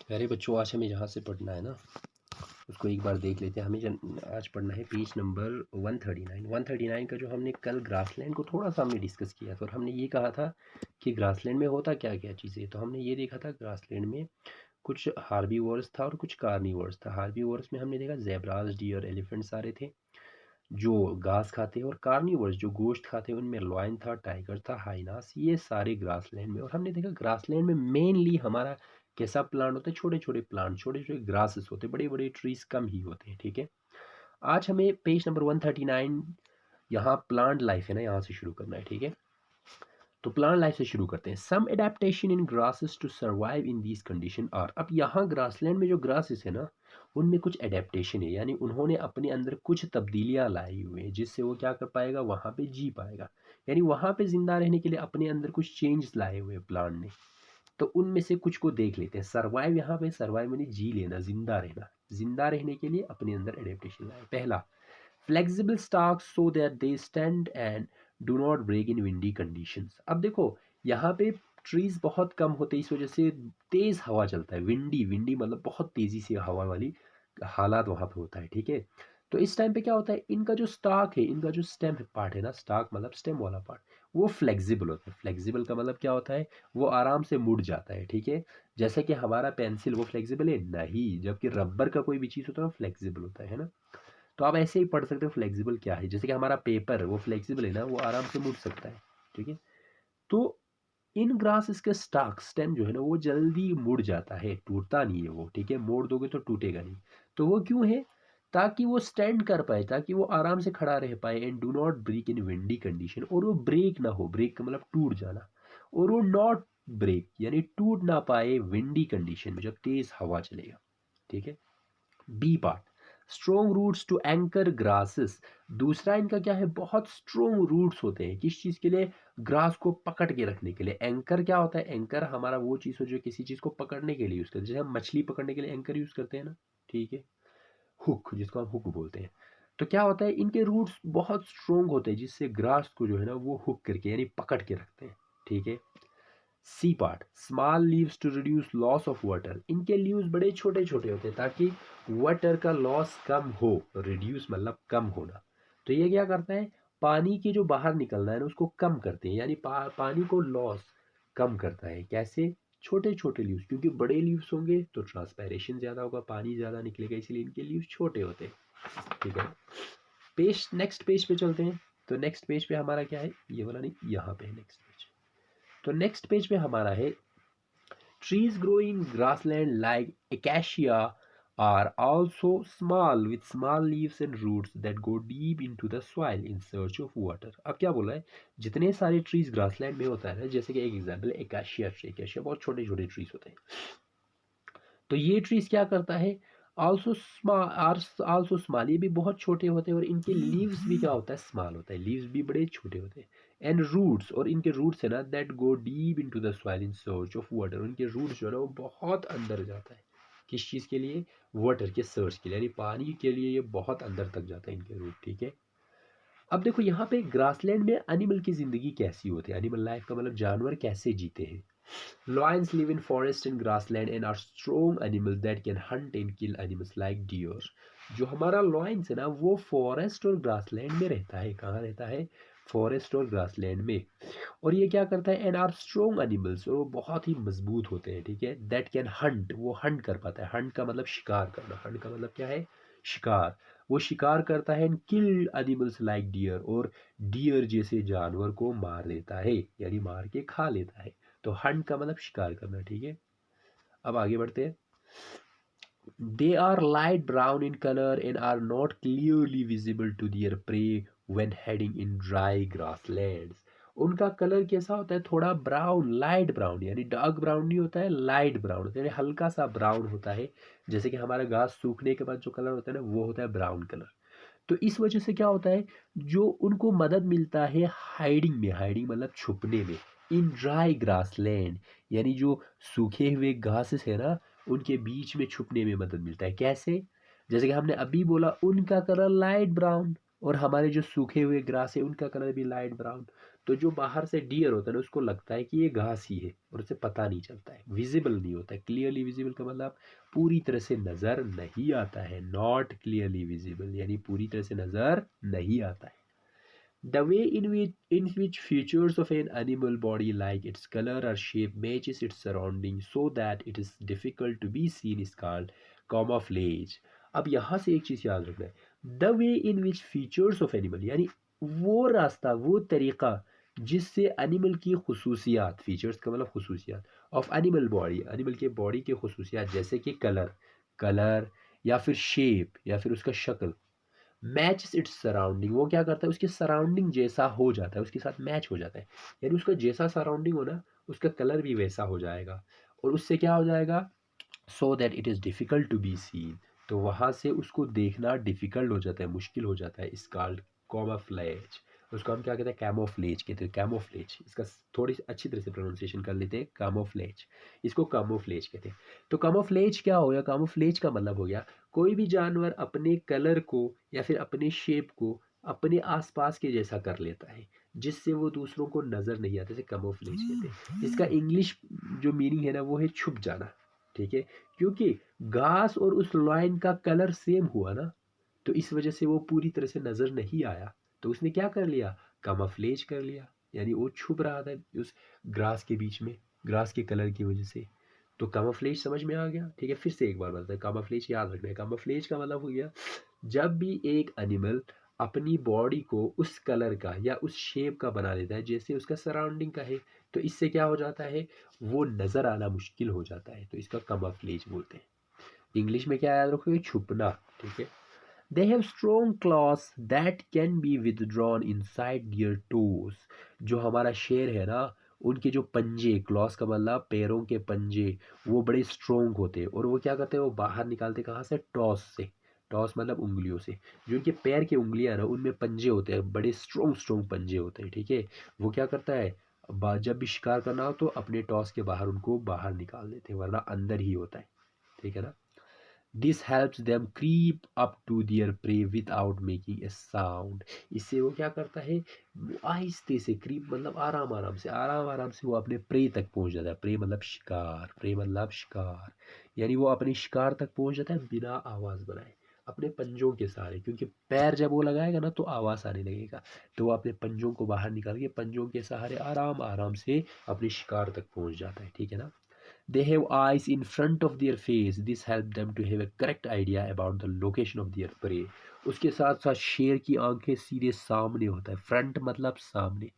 प्यारे बच्चों, आज हमें जहाँ से पढ़ना है ना उसको एक बार देख लेते हैं। आज पढ़ना है पेज नंबर 139। 139 का जो हमने कल ग्रासलैंड को थोड़ा सा हमने डिस्कस किया था और हमने ये कहा था कि ग्रासलैंड में होता क्या क्या चीज़ें। तो हमने ये देखा था ग्रासलैंड में कुछ हार्बीवोर्स था और कुछ कार्निवोर्स था। हार्बीवोर्स में हमने देखा ज़ेब्रास, डियर, एलिफेंट सारे थे जो घास खाते हैं, और कार्निवोर्स जो गोश्त खाते हैं उनमें लॉयन था, टाइगर था, हाइनास, ये सारे ग्रासलैंड में। और हमने देखा ग्रासलैंड में मेनली हमारा कैसा प्लांट होता है, छोटे छोटे प्लांट, छोटे छोटे ग्रासेस होते हैं, बड़े बड़े ट्रीज कम ही होते हैं। ठीक है, आज हमें पेज नंबर 139 यहाँ प्लांट लाइफ है ना, यहाँ से शुरू करना है। ठीक है, तो प्लांट लाइफ से शुरू करते हैं। Some adaptation in grasses to survive in these condition are. अब यहाँ ग्रासलैंड में जो ग्रासेस है ना उनमें कुछ एडेप्टेशन है, यानी उन्होंने अपने अंदर कुछ तब्दीलियाँ लाई हुई हैं जिससे वो क्या कर पाएगा, वहाँ पे जी पाएगा। यानी वहाँ पे जिंदा रहने के लिए अपने अंदर कुछ चेंजेस लाए हुए प्लांट ने। तो उनमें से कुछ को देख लेते हैं। सर्वाइव, यहाँ पे सर्वाइव यानी जी लेना, जिंदा रहना। जिंदा रहने के लिए अपने अंदर एडेप्टेशन लाए। पहला, flexible stalks so that they stand and do not break in windy conditions. अब देखो यहाँ पे ट्रीज बहुत कम होते हैं, इस वजह से तेज हवा चलता है। विंडी, विंडी मतलब बहुत तेजी से हवा वाली हालात वहाँ पे होता है। ठीक है, तो इस टाइम पे क्या होता है, इनका जो स्टॉक है, इनका जो स्टेम पार्ट है ना, स्टॉक मतलब स्टेम वाला पार्ट, वो फ्लेक्सिबल होता है। फ्लेक्सिबल का मतलब क्या होता है, वो आराम से मुड़ जाता है। ठीक है, जैसे कि हमारा पेंसिल, वो फ्लेक्सिबल है नहीं, जबकि रबर का कोई भी चीज़ होता है वो फ्लेक्सिबल होता है ना। तो आप ऐसे ही पढ़ सकते हो फ्लेक्सिबल क्या है, जैसे कि हमारा पेपर वो फ्लेक्सिबल है ना, वो आराम से मुड़ सकता है। ठीक है, तो इन ग्रास इसके स्टाक स्टेम जो है ना वो जल्दी मुड़ जाता है, टूटता नहीं है वो। ठीक है, मोड़ दोगे तो टूटेगा नहीं। तो वो क्यों है, ताकि वो स्टैंड कर पाए, ताकि वो आराम से खड़ा रह पाए। And do not break in windy condition, और वो ब्रेक ना हो, ब्रेक का मतलब टूट जाना, और वो नॉट ब्रेक यानी टूट ना पाए विंडी कंडीशन में, जब तेज हवा चलेगा। ठीक है, B part, strong roots to anchor grasses. दूसरा इनका क्या है, बहुत स्ट्रोंग रूट्स होते हैं। किस चीज़ के लिए, ग्रास को पकड़ के रखने के लिए। एंकर क्या होता है, एंकर हमारा वो चीज़ हो जो किसी चीज़ को पकड़ने के लिए यूज़ करते हैं, जैसे हम मछली पकड़ने के लिए एंकर यूज़ करते हैं ना। ठीक है, हुक, जिसको हम हुक बोलते हैं। तो क्या होता है, इनके रूट्स बहुत स्ट्रोंग होते हैं जिससे ग्रास को जो है ना वो हुक करके यानी पकड़ के रखते हैं। ठीक है, C part, small leaves to reduce loss of water. इनके लीव्स बड़े छोटे छोटे होते हैं ताकि वाटर का लॉस कम हो। रिड्यूस मतलब कम होना। तो ये क्या करता है, पानी के जो बाहर निकलना है ना उसको कम करते हैं, यानी पानी को लॉस कम करता है। कैसे, छोटे छोटे लीव्स, क्योंकि बड़े लीव्स होंगे तो ट्रांसपैरेशन ज़्यादा होगा, पानी ज़्यादा निकलेगा, इसलिए इनके लीव्स छोटे होते हैं। ठीक है, पेज, नेक्स्ट पेज पे चलते हैं। तो नेक्स्ट पेज पे हमारा क्या है, ये वाला नहीं, यहाँ पे है नेक्स्ट पेज। तो नेक्स्ट पेज पे हमारा है, trees grow in grassland like acacia are also small with small leaves and roots that go deep into the soil in search of water। अब क्या बोला है, जितने सारे ट्रीज ग्रासलैंड में होता है ना, जैसे कि एक एग्जांपल है एकाशिया ट्री। एकाशिया बहुत छोटे छोटे ट्रीज होते हैं। तो ये ट्रीज क्या करता है, आल्सो स्मॉल, ये भी बहुत छोटे होते हैं, और इनके लीव्स भी क्या होता है, स्मॉल होता है, लीव्स भी बड़े छोटे होते हैं। एंड रूट्स, और इनके रूट्स है ना, that go deep into the soil in search of water. उनके रूट्स जो है ना वो बहुत अंदर जाता है, किस चीज़ के लिए, वाटर के सर्च के लिए, यानी पानी के लिए ये बहुत अंदर तक जाता है इनके रूट। ठीक है, अब देखो यहाँ पे ग्रासलैंड में एनिमल की ज़िंदगी कैसी होती है, एनिमल लाइफ का मतलब जानवर कैसे जीते हैं। Lions live in forest and grassland and are strong animals that can hunt and kill animals like deer। जो हमारा लॉयंस है ना वो फॉरेस्ट और ग्रासलैंड में रहता है। कहाँ रहता है, फॉरेस्ट और ग्रासलैंड में। और ये क्या करता है, एंड आर स्ट्रॉन्ग एनिमल्स, और वो बहुत ही मजबूत होते हैं। ठीक है, दैट कैन हंट, वो हंट कर पाता है। हंट का मतलब शिकार करना, हंट का मतलब क्या है, शिकार। वो शिकार करता है, and kill animals like deer, और डियर जैसे जानवर को मार देता है, यानी मार के खा लेता है। तो हंट का मतलब शिकार करना। ठीक है, अब आगे बढ़ते हैं। They are light brown in colour and are not clearly visible to their prey when heading in dry grasslands. उनका कलर कैसा होता है, थोड़ा ब्राउन, लाइट ब्राउन, यानी डार्क ब्राउन नहीं होता है, लाइट ब्राउन होता है, यानी हल्का सा ब्राउन होता है। जैसे कि हमारा घास सूखने के बाद जो कलर होता है ना वो होता है ब्राउन कलर। तो इस वजह से क्या होता है, जो उनको मदद मिलता है हाइडिंग में, हाइडिंग मतलब छुपने में, इन ड्राई ग्रासलैंड, यानी जो सूखे हुए घासेस है ना उनके बीच में छुपने में मदद मिलता है। कैसे, जैसे कि हमने अभी बोला उनका कलर लाइट ब्राउन, और हमारे जो सूखे हुए ग्रास है उनका कलर भी लाइट ब्राउन। तो जो बाहर से डियर होता है ना उसको लगता है कि ये घास ही है और उसे पता नहीं चलता है, विजिबल नहीं होता है। क्लियरली विजिबल का मतलब पूरी तरह से नज़र नहीं आता है, नॉट क्लियरली विजिबल यानी पूरी तरह से नज़र नहीं आता है। The way in which features of an animal body like its color or shape matches its surroundings so that it is difficult to be seen is called camouflage. अब यहाँ से एक चीज़ याद रखना है, the way in which features of animal यानी वो रास्ता वो तरीक़ा जिससे एनिमल की खसूसियात, फीचर्स का मतलब खसूसियात ऑफ एनिमल बॉडी, एनिमल के बॉडी के खसूसियात जैसे कि कलर कलर या फिर शेप या फिर उसका शक्ल मैच इट्स सराउंडिंग, वो क्या करता है उसके सराउंडिंग जैसा हो जाता है, उसके साथ मैच हो जाता है, यानी उसका जैसा सराउंडिंग हो ना उसका कलर भी वैसा हो जाएगा और उससे क्या हो जाएगा, so that it is difficult to be seen, तो वहाँ से उसको देखना डिफ़िकल्ट हो जाता है, मुश्किल हो जाता है। इस कॉल्ड कैमोफ्लेज, उसको हम क्या कहते हैं, कैमोफ्लेज कहते हैं, कैमोफ्लेज। इसका थोड़ी सी अच्छी तरह से प्रोनाउंसिएशन कर लेते हैं, कैमोफ्लेज, इसको कैमोफ्लेज कहते हैं। तो कैमोफ्लेज क्या हो गया, कैमोफ्लेज का मतलब हो गया कोई भी जानवर अपने कलर को या फिर अपने शेप को अपने आसपास के जैसा कर लेता है जिससे वो दूसरों को नज़र नहीं आता, इसे कैमोफ्लेज कहते हैं। इसका इंग्लिश जो मीनिंग है ना वो है छुप जाना, ठीक है, क्योंकि घास और उस लाइन का कलर सेम हुआ ना तो इस वजह से वो पूरी तरह से नज़र नहीं आया, तो उसने क्या कर लिया, कैमोफ्लेज कर लिया, यानी वो छुप रहा था उस ग्रास के बीच में, ग्रास के कलर की वजह से। तो कैमोफ्लेज समझ में आ गया, ठीक है। फिर से एक बार बताते हैं, कैमोफ्लेज याद रखना है। कैमोफ्लेज का मतलब हो गया जब भी एक एनिमल अपनी बॉडी को उस कलर का या उस शेप का बना लेता है जैसे उसका सराउंडिंग का है, तो इससे क्या हो जाता है, वो नज़र आना मुश्किल हो जाता है, तो इसका कैमोफ्लेज बोलते हैं। इंग्लिश में क्या याद रखोगे, छुपना, ठीक है। They have strong claws that can be withdrawn inside their toes. जो हमारा शेर है ना उनके जो पंजे, क्लॉस का मतलब पैरों के पंजे, वो बड़े स्ट्रोंग होते हैं और वो क्या करते हैं, वो बाहर निकालते कहाँ से, टॉस से। टॉस मतलब उंगलियों से। जो उनके पैर की उंगलियां ना उनमें पंजे होते हैं, बड़े स्ट्रोंग स्ट्रोंग पंजे होते हैं, ठीक है। वो क्या करता है, जब भी शिकार करना हो तो अपने टॉस के बाहर उनको बाहर निकाल देते हैं, वरना अंदर ही होता है, ठीक है ना। This helps them creep up to their prey without making a sound. इससे वो क्या करता है, वो आहिस्ते से, क्रीप मतलब आराम आराम से, आराम आराम से वो अपने प्रे तक पहुंच जाता है। प्रे मतलब शिकार, प्रे मतलब शिकार, यानी वो अपने शिकार तक पहुंच जाता है बिना आवाज़ बनाए, अपने पंजों के सहारे, क्योंकि पैर जब वो लगाएगा ना तो आवाज़ आने लगेगा, तो वो अपने पंजों को बाहर निकाल के पंजों के सहारे आराम आराम से अपने शिकार तक पहुंच जाता है, ठीक है ना। They have eyes in front of their face. This helps them to have a correct idea about the location of their prey. उसके साथ साथ शेर की आंखें सीधे सामने होता है, फ्रंट मतलब सामने,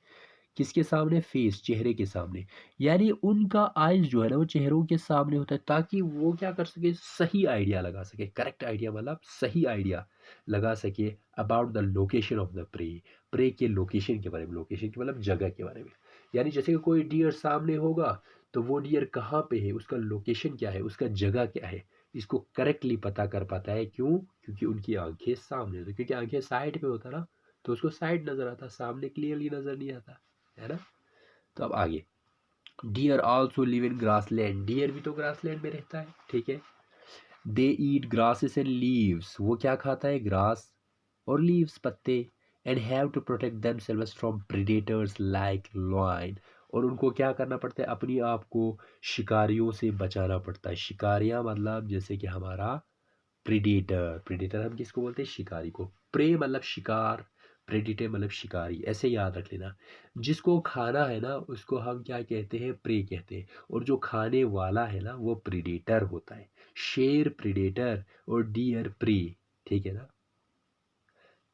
किसके सामने, फेस, चेहरे के सामने, यानी उनका आइज जो है ना वो चेहरों के सामने होता है ताकि वो क्या कर सके, सही आइडिया लगा सके, करेक्ट आइडिया मतलब सही आइडिया लगा सके about the location of the prey, prey के लोकेशन के बारे में, लोकेशन के मतलब जगह के बारे में, यानी जैसे कि कोई डियर सामने होगा तो वो डियर कहाँ पे है, उसका लोकेशन क्या है, उसका जगह क्या है, इसको करेक्टली पता कर पाता है, क्यों, क्योंकि उनकी आंखें सामने होती, क्योंकि आंखें साइड पे होता ना तो उसको साइड नज़र आता, सामने क्लियरली नज़र नहीं आता, है ना। तो अब आगे, deer also live in grassland, deer भी तो ग्रासलैंड में रहता है, ठीक है। They eat grasses and leaves, वो क्या खाता है, ग्रास और लीव्स, पत्ते। And have to protect themselves from predators like lion, और उनको क्या करना पड़ता है, अपनी आप को शिकारियों से बचाना पड़ता है। शिकारियाँ मतलब जैसे कि हमारा प्रेडेटर, प्रेडेटर हम किसको बोलते हैं, शिकारी को। प्रे मतलब शिकार, प्रेडेटर मतलब शिकारी, ऐसे याद रख लेना। जिसको खाना है ना उसको हम क्या कहते हैं, प्रे कहते हैं, और जो खाने वाला है ना वो प्रेडेटर होता है। शेर प्रेडेटर और डियर प्रे, ठीक है ना।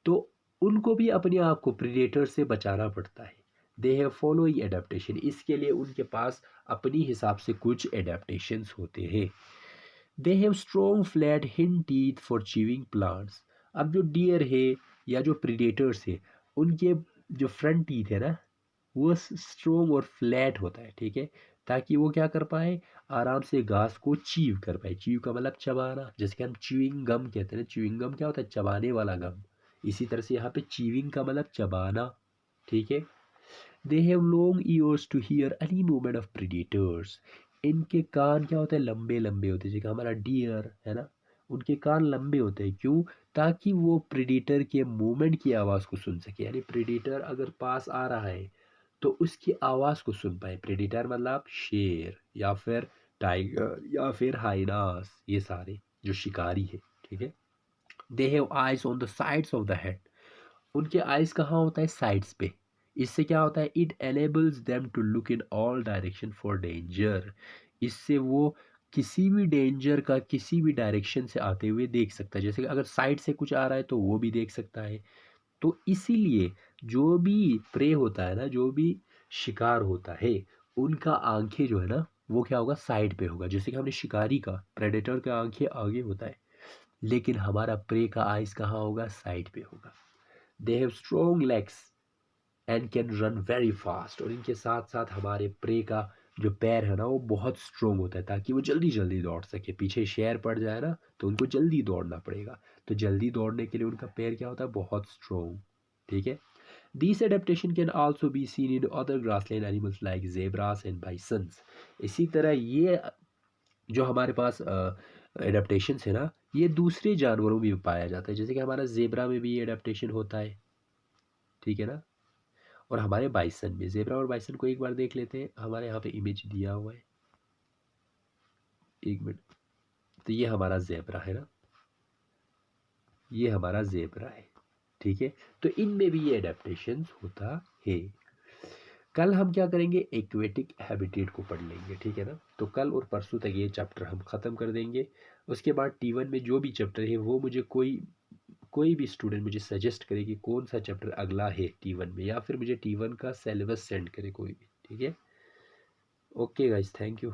तो उनको भी अपने आप को प्रेडेटर से बचाना पड़ता है। दे हैव फॉलोइंग एडेप्टेशन, इसके लिए उनके पास अपनी हिसाब से कुछ एडेप्टेशंस होते हैं। They have strong flat hind teeth for chewing plants, अब जो डियर है या जो प्रीडेटर्स है उनके जो फ्रंट टीथ है ना वो स्ट्रॉन्ग और फ्लैट होता है, ठीक है, ताकि वो क्या कर पाए, आराम से घास को चीव कर पाए। चीव का मतलब चबाना, जैसे कि हम च्यूइंग गम कहते हैं, च्यूइंग गम क्या होता है, चबाने वाला गम, इसी तरह से यहाँ पे चीविंग का मतलब चबाना, ठीक है। They have long ears to hear any movement of predators, इनके कान क्या होते हैं, लंबे लंबे होते हैं, जैसे हमारा डियर है ना, उनके कान लंबे होते हैं, क्यों, ताकि वो प्रेडेटर के मूवमेंट की आवाज़ को सुन सके, यानी प्रेडेटर अगर पास आ रहा है तो उसकी आवाज़ को सुन पाए। प्रेडिटर मतलब शेर या फिर टाइगर या फिर हाइनास, ये सारे जो शिकारी है, ठीक है। They have eyes on the sides of the head, उनके आइज कहाँ होता है, साइड्स पे। इससे क्या होता है, it enables them to look in all direction for danger, इससे वो किसी भी डेंजर का किसी भी डायरेक्शन से आते हुए देख सकता है। जैसे कि अगर साइड से कुछ आ रहा है तो वो भी देख सकता है। तो इसीलिए जो भी प्रे होता है ना, जो भी शिकार होता है, उनका आंखें जो है ना वो क्या होगा, साइड पे होगा। जैसे कि हमने शिकारी का, प्रेडेटर का आंखें आगे होता है, लेकिन हमारा प्रे का आइज कहाँ होगा, साइड पे होगा। They have strong legs and can run very fast, और इनके साथ साथ हमारे प्रे का जो पैर है ना वो बहुत स्ट्रोंग होता है, ताकि वो जल्दी जल्दी दौड़ सके। पीछे शेर पड़ जाए ना तो उनको जल्दी दौड़ना पड़ेगा, तो जल्दी दौड़ने के लिए उनका पैर क्या होता है, बहुत स्ट्रोंग, ठीक है। These adaptation can also be seen in other grassland animals like zebras and bisons. इसी तरह ये जो हमारे पास एडेप्टेशंस है ना, ये दूसरे जानवरों में भी पाया जाता है। जैसे कि हमारा जेब्रा में भी ये एडेप्टेशन होता है, ठीक है ना। और हमारे बाइसन में, जेब्रा और बाइसन को एक बार देख लेते हैं, हमारे यहाँ पे इमेज दिया हुआ है, एक मिनट। तो ये हमारा जेब्रा है ना, ये हमारा जेब्रा है, ठीक है। तो इनमें भी ये एडेप्टेशन होता है। कल हम क्या करेंगे, एक्वेटिक हैबिटेट को पढ़ लेंगे, ठीक है ना। तो कल और परसों तक ये चैप्टर हम ख़त्म कर देंगे। उसके बाद T1 में जो भी चैप्टर है वो मुझे कोई भी स्टूडेंट मुझे सजेस्ट करे कि कौन सा चैप्टर अगला है T1 में, या फिर मुझे T1 का सिलेबस सेंड करे कोई भी, ठीक है। Okay guys, thank you.